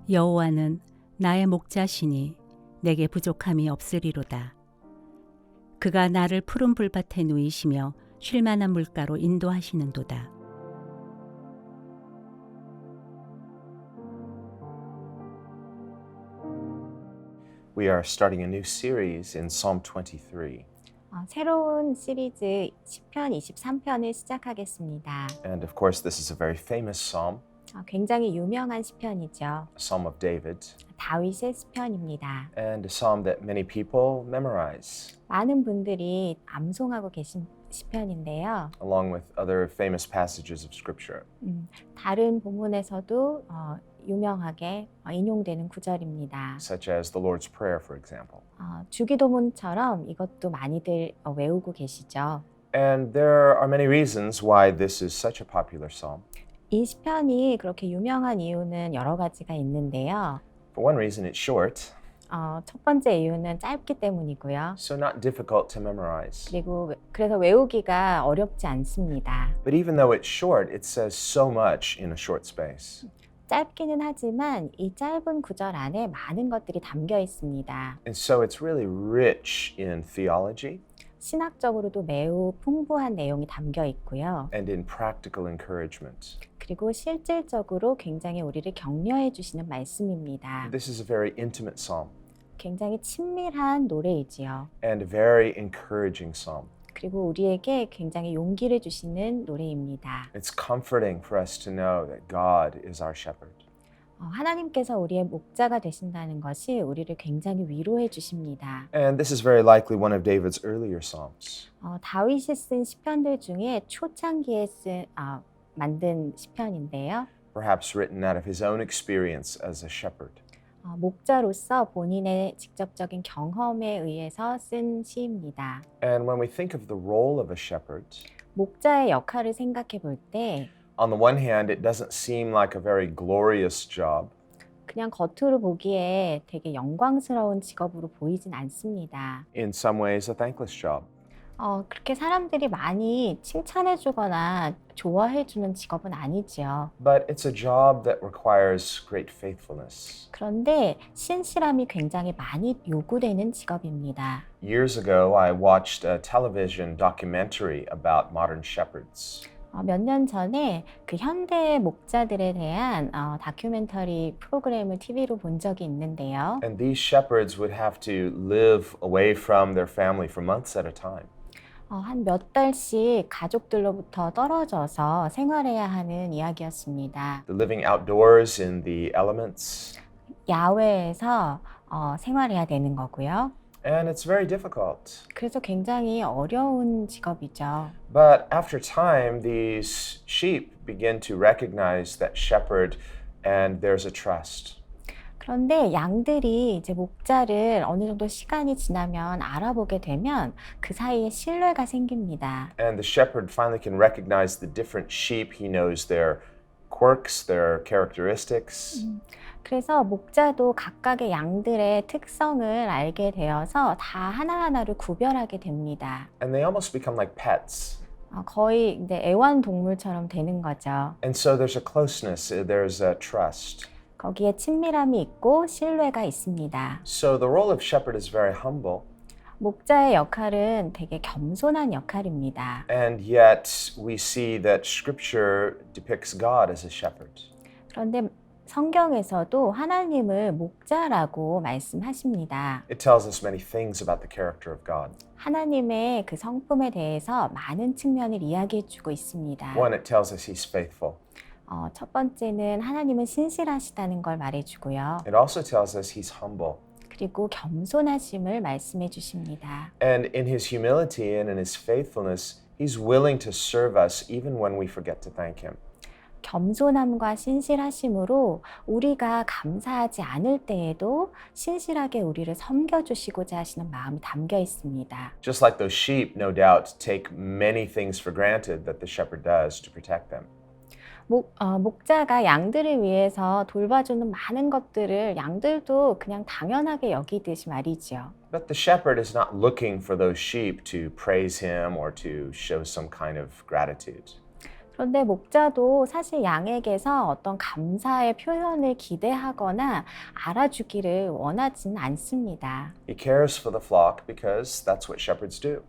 여호와는 나의 목자시니 내게 부족함이 없으리로다. 그가 나를 푸른 불밭에 누이시며 쉴만한 물가로 인도하시는도다. We are starting a new series in Psalm 23. 새로운 시리즈 시편 23편을 시작하겠습니다. And of course, this is a very famous psalm, 굉장히 유명한 시편이죠. a psalm of David, 다윗의 시편입니다. and a psalm that many people memorize, 많은 분들이 암송하고 계신 시편인데요. along with other famous passages of Scripture. 다른 본문에서도 유명하게 인용되는 구절입니다. Such as the Lord's Prayer, for example. 주기도문처럼 이것도 많이들 외우고 계시죠. And there are many reasons why this is such a popular psalm. 이 시편이 그렇게 유명한 이유는 여러 가지가 있는데요. For one reason, it's short, 첫 번째 이유는 짧기 때문이고요. so not difficult to memorize. 그래서 외우기가 어렵지 않습니다. But even though it's short, it says so much in a short space. 짧기는 하지만 이 짧은 구절 안에 많은 것들이 담겨 있습니다. And so it's really rich in theology 신학적으로도 매우 풍부한 내용이 담겨 있고요. and in practical encouragement. 그리고 실질적으로 굉장히 우리를 격려해 주시는 말씀입니다. This is a very intimate psalm 굉장히 친밀한 노래이지요. and a very encouraging psalm. 그리고 우리에게 굉장히 용기를 주시는 노래입니다. It's comforting for us to know that God is our shepherd. 하나님께서 우리의 목자가 되신다는 것이 우리를 굉장히 위로해 주십니다. And this is very likely one of David's earlier psalms. 다윗이 쓴 시편들 중에 초창기에 만든 시편인데요. Perhaps written out of his own experience as a shepherd. 목자로서 본인의 직접적인 경험에 의해서 쓴 시입니다. And when we think of the role of a shepherd, 목자의 역할을 생각해 볼 때 on the one hand, it doesn't seem like a very glorious job. 그냥 겉으로 보기에 되게 영광스러운 직업으로 보이진 않습니다. In some ways, a thankless job. 그렇게 사람들이 많이 칭찬해 주거나 좋아해 주는 직업은 아니지요. But it's a job that requires great faithfulness. 그런데 신실함이 굉장히 많이 요구되는 직업입니다. Years ago, I watched a television documentary about modern shepherds. 몇 년 전에 그 현대 목자들에 대한 다큐멘터리 프로그램을 TV로 본 적이 있는데요. And these shepherds would have to live away from their family for months at a time. 한 몇 달씩 가족들로부터 떨어져서 생활해야 하는 이야기였습니다. They're living outdoors in the elements. 야외에서 생활해야 되는 거고요. And it's very difficult. 그래서 굉장히 어려운 직업이죠. But after time, these sheep begin to recognize that shepherd and there's a trust. 그런데 양들이 이제 목자를 어느 정도 시간이 지나면 알아보게 되면 그 사이에 신뢰가 생깁니다. And the shepherd finally can recognize the different sheep. He knows their quirks, their characteristics. 그래서 목자도 각각의 양들의 특성을 알게 되어서 다 하나하나를 구별하게 됩니다. And they almost become like pets. 거의 이제 애완동물처럼 되는 거죠. And so there's a closeness, there's a trust. 거기에 친밀함이 있고 신뢰가 있습니다. So the role of shepherd is very humble. 목자의 역할은 되게 겸손한 역할입니다. And yet we see that scripture depicts God as a shepherd. 그런데 성경에서도 하나님을 목자라고 말씀하십니다. It tells us many things about the character of God. 하나님의 그 성품에 대해서 많은 측면을 이야기해 주고 있습니다. One, it tells us he's faithful. 첫 번째는 하나님은 신실하시다는 걸 말해주고요. It also tells us he's humble. 그리고 겸손하심을 말씀해 주십니다. And in his humility and in his faithfulness, he's willing to serve us even when we forget to thank him. 겸손함과 신실하심으로 우리가 감사하지 않을 때에도 신실하게 우리를 섬겨주시고자 하시는 마음이 담겨 있습니다. Just like those sheep, no doubt, take many things for granted that the shepherd does to protect them. 목자가 양들을 위해서 돌봐주는 많은 것들을 양들도 그냥 당연하게 여기듯이 말이죠. But the shepherd is not looking for those sheep to praise him or to show some kind of gratitude. 그런데 목자도 사실 양에게서 어떤 감사의 표현을 기대하거나 알아주기를 원하지는 않습니다. He cares for the flock because that's what shepherds do.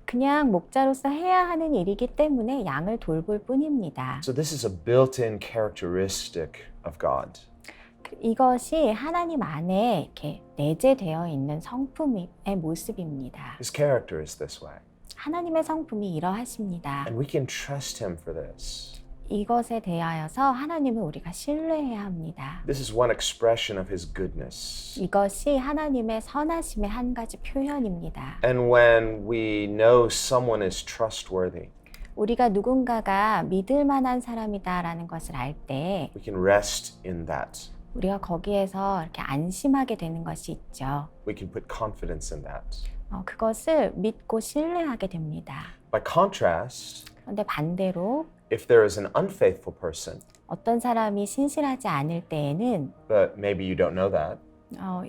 그냥 목자로서 해야 하는 일이기 때문에 양을 돌볼 뿐입니다. So this is a built-in characteristic of God. 이것이 하나님 안에 이렇게 내재되어 있는 성품의 모습입니다. His character is this way. 하나님의 성품이 이러하십니다. And we can trust him for this. 이것에 대하여서 하나님을 우리가 신뢰해야 합니다. This is one expression of his goodness. 이것이 하나님의 선하심의 한 가지 표현입니다. And when we know someone is trustworthy, 우리가 누군가가 믿을 만한 사람이다라는 것을 알 때 we can rest in that. 우리가 거기에서 이렇게 안심하게 되는 것이 있죠. We can put confidence in that. 그것을 믿고 신뢰하게 됩니다. By contrast, 그런데 반대로 if there is an unfaithful person, 어떤 사람이 신실하지 않을 때에는 but maybe you don't know that,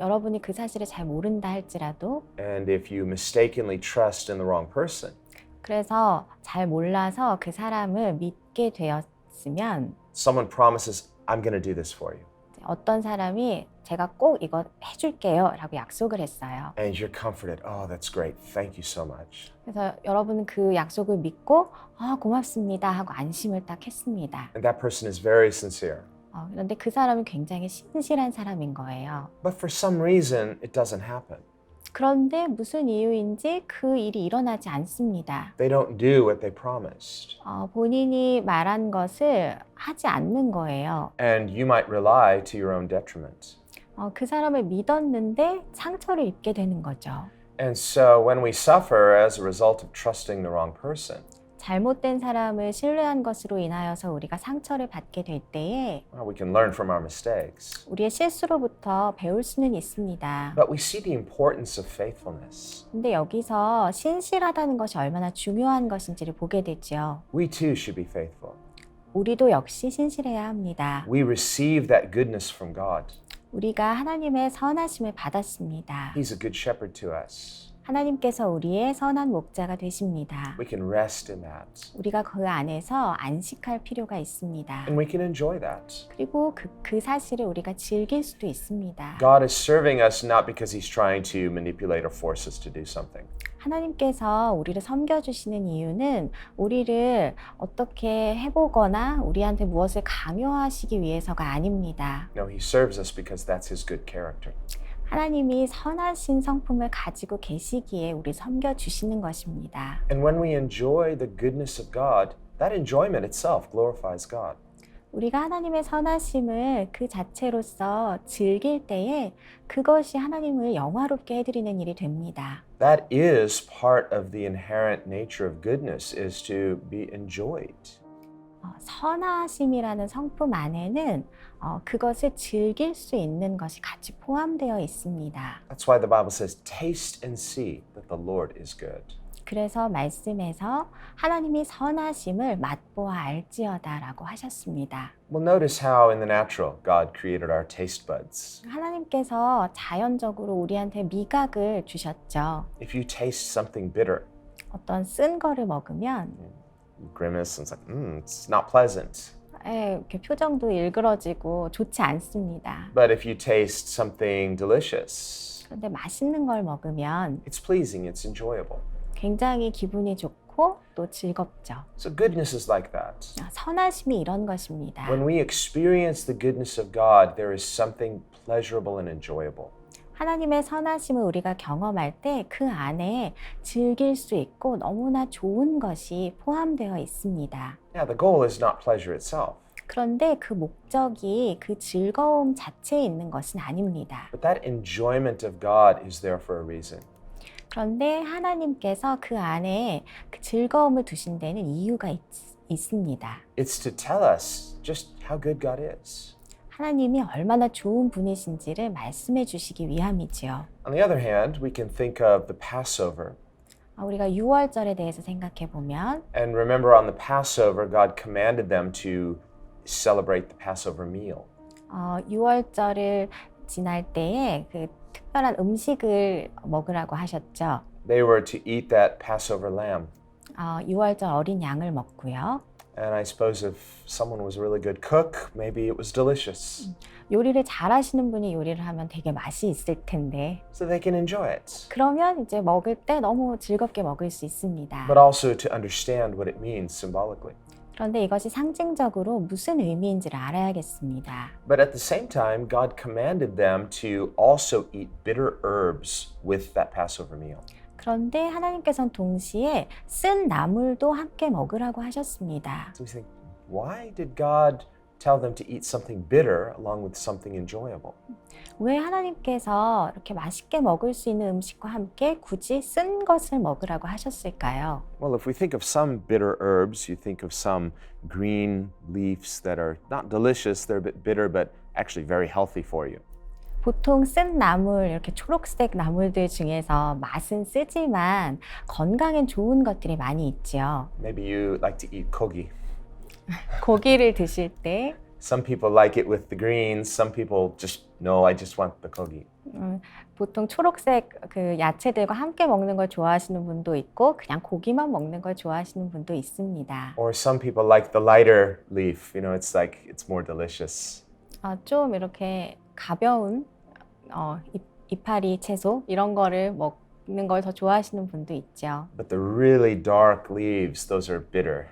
여러분이 그 사실을 잘 모른다 할지라도 and if you mistakenly trust in the wrong person, 그래서 잘 몰라서 그 사람을 믿게 되었으면 someone promises, I'm going to do this for you. 어떤 사람이 제가 꼭 이거 해줄게요 라고 약속을 했어요. And you're comforted. Oh, that's great. Thank you so much. 그래서 여러분은 그 약속을 믿고 고맙습니다 하고 안심을 딱 했습니다. And that person is very sincere. 그런데 그 사람이 굉장히 신실한 사람인 거예요. But for some reason, it doesn't happen. 그런데 무슨 이유인지 그 일이 일어나지 않습니다. They don't do what they promised. 본인이 말한 것을 하지 않는 거예요. And you might rely to your own detriment. 그 사람을 믿었는데 상처를 입게 되는 거죠. And so when we suffer as a result of trusting the wrong person, 잘못된 사람을 신뢰한 것으로 인하여서 우리가 상처를 받게 될 때에 well, we can learn from our mistakes. 우리의 실수로부터 배울 수는 있습니다. But we see the importance of faithfulness. 근데 여기서 신실하다는 것이 얼마나 중요한 것인지를 보게 되죠. We too should be faithful. 우리도 역시 신실해야 합니다. We receive that goodness from God. 우리가 하나님의 선하심을 받았습니다. He's a good shepherd to us. 하나님께서 우리의 선한 목자가 되십니다. We can rest in that. 우리가 그 안에서 안식할 필요가 있습니다. And we can enjoy that. 그리고 그 사실을 우리가 즐길 수도 있습니다. God is serving us not because he's trying to manipulate or force us to do something. 하나님께서 우리를 섬겨주시는 이유는 우리를 어떻게 해보거나 우리한테 무엇을 강요하시기 위해서가 아닙니다. No, he serves us because that's his good character. 하나님이 선하신 성품을 가지고 계시기에 우리 섬겨주시는 것입니다. And when we enjoy the goodness of God, that enjoyment itself glorifies God. 우리가 하나님의 선하심을 그 자체로서 즐길 때에 그것이 하나님을 영화롭게 해드리는 일이 됩니다. That is part of the inherent nature of goodness, is to be enjoyed. 선하심이라는 성품 안에는 그것을 즐길 수 있는 것이 같이 포함되어 있습니다. That's why the Bible says, taste and see that the Lord is good. 그래서 말씀에서 하나님이 선하심을 맛보아 알지어다라고 하셨습니다. Well, notice how in the natural God created our taste buds. 하나님께서 자연적으로 우리한테 미각을 주셨죠. If you taste something bitter, 어떤 쓴 거를 먹으면 you grimace and it's like, it's not pleasant. 이렇게 표정도 일그러지고 좋지 않습니다. But if you taste something delicious, 그런데 맛있는 걸 먹으면 it's pleasing, it's enjoyable. 굉장히 기분이 좋고 또 즐겁죠. So goodness is like that. 선하심이 이런 것입니다. When we experience the goodness of God, there is something pleasurable and enjoyable. 하나님의 선하심을 우리가 경험할 때 그 안에 즐길 수 있고 너무나 좋은 것이 포함되어 있습니다. Now, the goal is not pleasure itself, 그런데 그 목적이 그 즐거움 자체에 있는 것은 아닙니다. but that enjoyment of God is there for a reason. 그런데 하나님께서 그 안에 그 즐거움을 두신 데는 이유가 있습니다. It's to tell us just how good God is. 하나님이 얼마나 좋은 분이신지를 말씀해 주시기 위함이지요. On the other hand, we can think of the Passover. 우리가 유월절에 대해서 생각해 보면 And remember on the Passover, God commanded them to celebrate the Passover meal. 유월절을 지날 때에 그 특별한 음식을 먹으라고 하셨죠. They were to eat that Passover lamb. 유월절 어린 양을 먹고요. And I suppose if someone was a really good cook, maybe it was delicious. 요리를 잘하시는 분이 요리를 하면 되게 맛이 있을 텐데 So they can enjoy it. 그러면 이제 먹을 때 너무 즐겁게 먹을 수 있습니다. But also to understand what it means symbolically. 그런데 이것이 상징적으로 무슨 의미인지를 알아야겠습니다. But at the same time, God commanded them to also eat bitter herbs with that Passover meal. 그런데 하나님께서는 동시에 쓴 나물도 함께 먹으라고 하셨습니다. So we think, why did God tell them to eat something bitter along with something enjoyable? 왜 하나님께서 이렇게 맛있게 먹을 수 있는 음식과 함께 굳이 쓴 것을 먹으라고 하셨을까요? Well, if we think of some bitter herbs, you think of some green leaves that are not delicious, they're a bit bitter, but actually very healthy for you. 보통 쓴 나물, 이렇게 초록색 나물들 중에서 맛은 쓰지만 건강엔 좋은 것들이 많이 있죠. Maybe you like to eat kogi. 고기를 드실 때 Some people like it with the greens, some people just, no, I just want the kogi. 보통 초록색 그 야채들과 함께 먹는 걸 좋아하시는 분도 있고 그냥 고기만 먹는 걸 좋아하시는 분도 있습니다. Or some people like the lighter leaf, you know, it's like, it's more delicious. 좀 이렇게 가벼운 이파리 채소 이런 거를 먹는 걸 더 좋아하시는 분도 있죠. But the really dark leaves, those are bitter.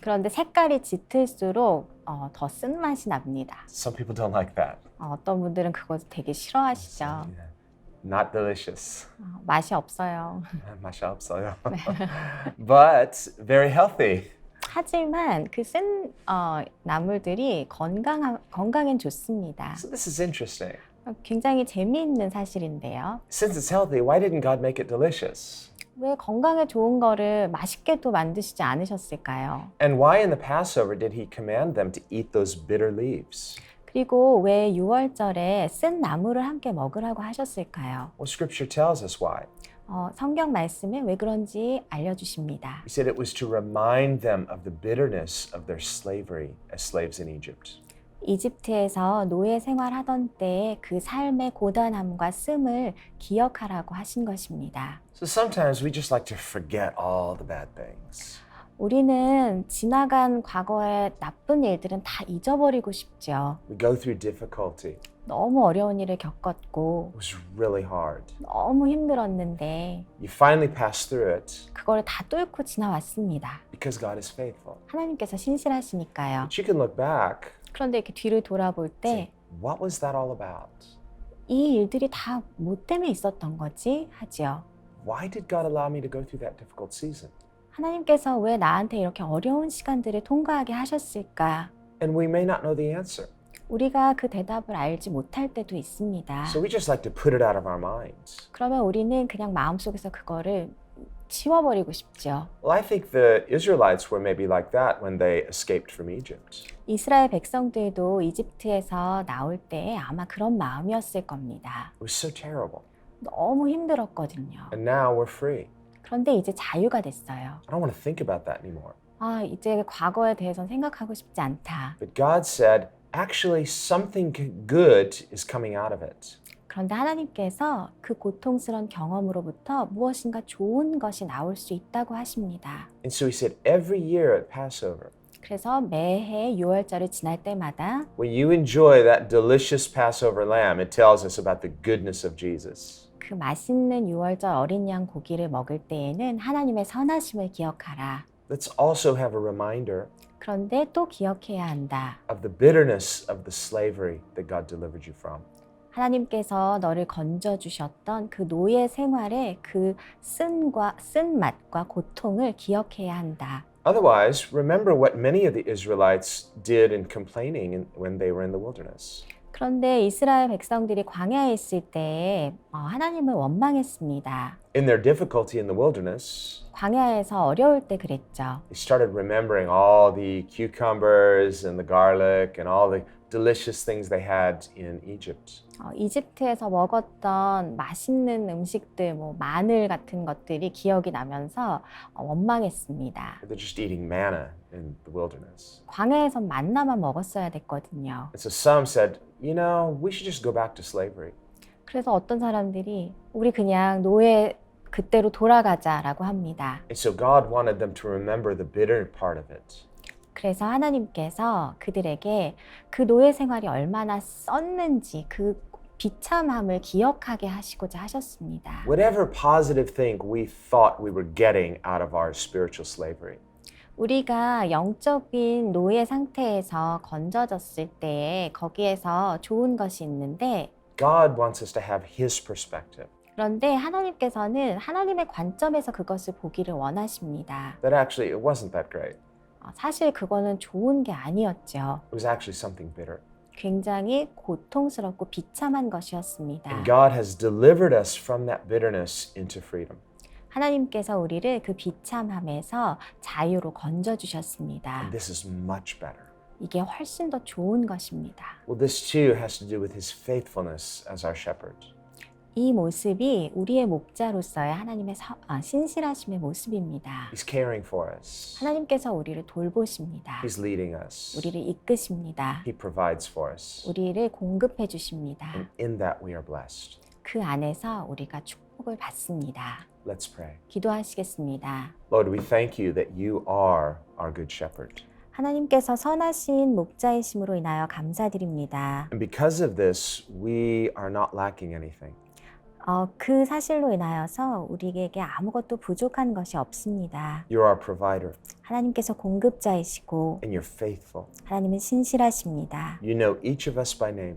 그런데 색깔이 짙을수록 더 쓴맛이 납니다. Some people don't like that. 어떤 분들은 그거 되게 싫어하시죠. Yeah. Not delicious. 맛이 없어요. 맛이 없어요. But very healthy. 하지만 그 쓴 나물들이 건강엔 좋습니다. So this is interesting. 굉장히 재미있는 사실인데요. Since it's healthy, why didn't God make it delicious? 왜 건강에 좋은 거를 맛있게도 만드시지 않으셨을까요? And why in the Passover did he command them to eat those bitter leaves? 그리고 왜 6월절에 쓴 나물을 함께 먹으라고 하셨을까요? Well, Scripture tells us why. 성경 말씀에 왜 그런지 알려주십니다. He said it was to remind them of the bitterness of their slavery as slaves in Egypt. 이집트에서 노예 생활하던 때의 그 삶의 고단함과 씀을 기억하라고 하신 것입니다. So sometimes we just like to forget all the bad things. 우리는 지나간 과거의 나쁜 일들은 다 잊어버리고 싶죠. We go through difficulty. 너무 어려운 일을 겪었고 It was really hard. 너무 힘들었는데 You finally pass through it 그걸 다 뚫고 지나왔습니다. because God is faithful. 하나님께서 신실하시니까요. But you can look back 그런데 이렇게 뒤를 돌아볼 and say, 때 what was that all about? 이 일들이 다 뭐 때문에 있었던 거지? 하지요. Why did God allow me to go through that difficult season? 하나님께서 왜 나한테 이렇게 어려운 시간들을 통과하게 하셨을까? And we may not know the answer. 우리가 그 대답을 알지 못할 때도 있습니다. So we just like to put it out of our minds. 그러면 우리는 그냥 마음속에서 그거를 치워버리고 싶죠. Well, I think the Israelites were maybe like that when they escaped from Egypt. 이스라엘 백성들도 이집트에서 나올 때 아마 그런 마음이었을 겁니다. It was so terrible. 너무 힘들었거든요. And now we're free. 그런데 이제 자유가 됐어요. I don't want to think about that anymore. 이제 과거에 대해서는 생각하고 싶지 않다. But God said, actually, something good is coming out of it. 그런데 하나님께서 그 고통스러운 경험으로부터 무엇인가 좋은 것이 나올 수 있다고 하십니다. And so he said, every year at Passover, 그래서 매해 6월절이 지날 때마다 when you enjoy that delicious Passover lamb, it tells us about the goodness of Jesus. 그 맛있는 6월절 어린 양 고기를 먹을 때에는 하나님의 선하심을 기억하라. Let's also have a reminder 그런데 또 기억해야 한다. of the bitterness of the slavery that God delivered you from. 하나님께서 너를 건져주셨던 그 노예 생활의 그 쓴맛과 고통을 기억해야 한다. Otherwise, remember what many of the Israelites did in complaining when they were in the wilderness. 그런데 이스라엘 백성들이 광야에 있을 때 하나님을 원망했습니다. In their difficulty in the wilderness, 광야에서 어려울 때 그랬죠. they started remembering all the cucumbers and the garlic and all the delicious things they had in Egypt. 이집트에서 먹었던 맛있는 음식들, 뭐 마늘 같은 것들이 기억이 나면서 원망했습니다. They're just eating manna in the wilderness. 광야에서 만나만 먹었어야 됐거든요. And so some said, you know, we should just go back to slavery. 그래서 어떤 사람들이 우리 그냥 노예 그때로 돌아가자라고 합니다. And so God wanted them to remember the bitter part of it. 그래서 하나님께서 그들에게 그 노예 생활이 얼마나 썼는지 그 비참함을 기억하게 하시고자 하셨습니다. Whatever positive thing we thought we were getting out of our spiritual slavery, 우리가 영적인 노예 상태에서 건져졌을 때에 거기에서 좋은 것이 있는데 God wants us to have His perspective. 그런데 하나님께서는 하나님의 관점에서 그것을 보기를 원하십니다. That actually it wasn't that great. 사실 그거는 좋은 게 아니었죠. It was actually something bitter. 굉장히 고통스럽고 비참한 것이었습니다. And God has delivered us from that bitterness into freedom. 하나님께서 우리를 그 비참함에서 자유로 건져주셨습니다. And this is much better. 이게 훨씬 더 좋은 것입니다. Well, this too has to do with His faithfulness as our shepherd. 이 모습이 우리의 목자로서의 하나님의 신실하심의 모습입니다. He's caring for us. 하나님께서 우리를 돌보십니다. He's leading us. 우리를 이끄십니다. He provides for us. 우리를 공급해 주십니다. And in that we are blessed. 그 안에서 우리가 축복을 받습니다. Let's pray. 기도하시겠습니다. Lord, we thank you that you are our good shepherd. 하나님께서 선하신 목자이심으로 인하여 감사드립니다. And because of this, we are not lacking anything. 그 사실로 인하여서 우리에게 아무것도 부족한 것이 없습니다. You're our provider, 하나님께서 공급자이시고 and you're faithful. 하나님은 신실하십니다. You know each of us by name,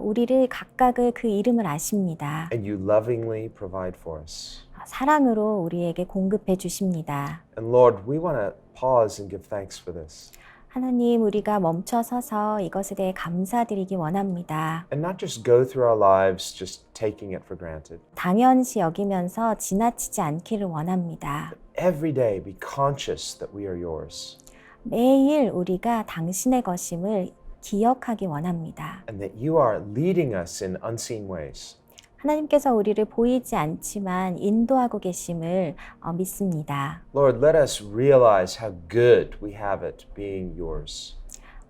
우리를 각각을 그 이름을 아십니다. and you lovingly provide for us. 사랑으로 우리에게 공급해 주십니다. And Lord, we want to pause and give thanks for this. 하나님, 우리가 멈춰 서서 이것에 대해 감사드리기 원합니다. And not just go through our lives just taking it for granted. 당연시 여기면서 지나치지 않기를 원합니다. Every day be conscious that we are yours 매일 우리가 당신의 것임을 기억하기 원합니다. and that you are leading us in unseen ways. 하나님께서 우리를 보이지 않지만 인도하고 계심을 믿습니다. Lord, let us realize how good we have it being yours.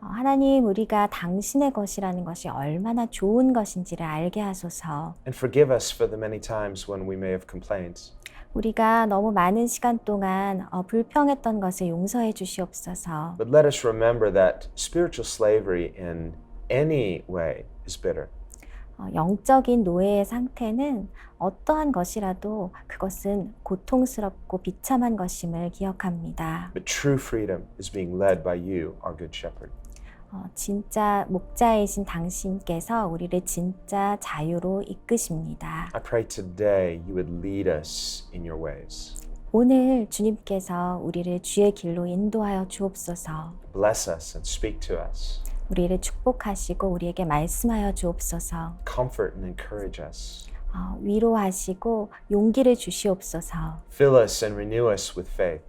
하나님, 우리가 당신의 것이라는 것이 얼마나 좋은 것인지를 알게 하소서. And forgive us for the many times when we may have complained. 우리가 너무 많은 시간 동안 불평했던 것을 용서해 주시옵소서. But let us remember that spiritual slavery in any way is bitter. 영적인 노예의 상태는 어떠한 것이라도 그것은 고통스럽고 비참한 것임을 기억합니다. But true freedom is being led by you, our good shepherd. 진짜 목자이신 당신께서 우리를 진짜 자유로 이끄십니다. I pray today you would lead us in your ways. 오늘 주님께서 우리를 주의 길로 인도하여 주옵소서. Bless us and speak to us. 우리를 축복하시고 우리에게 말씀하여 주옵소서. Comfort and encourage us. 위로하시고 용기를 주시옵소서. Fill us and renew us with faith.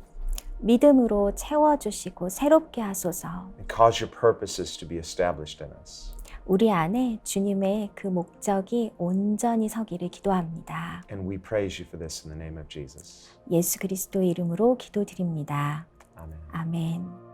믿음으로 채워주시고 새롭게 하소서. And cause your purposes to be established in us. 우리 안에 주님의 그 목적이 온전히 서기를 기도합니다. And we praise you for this in the name of Jesus. 예수 그리스도 이름으로 기도드립니다. Amen. 아멘.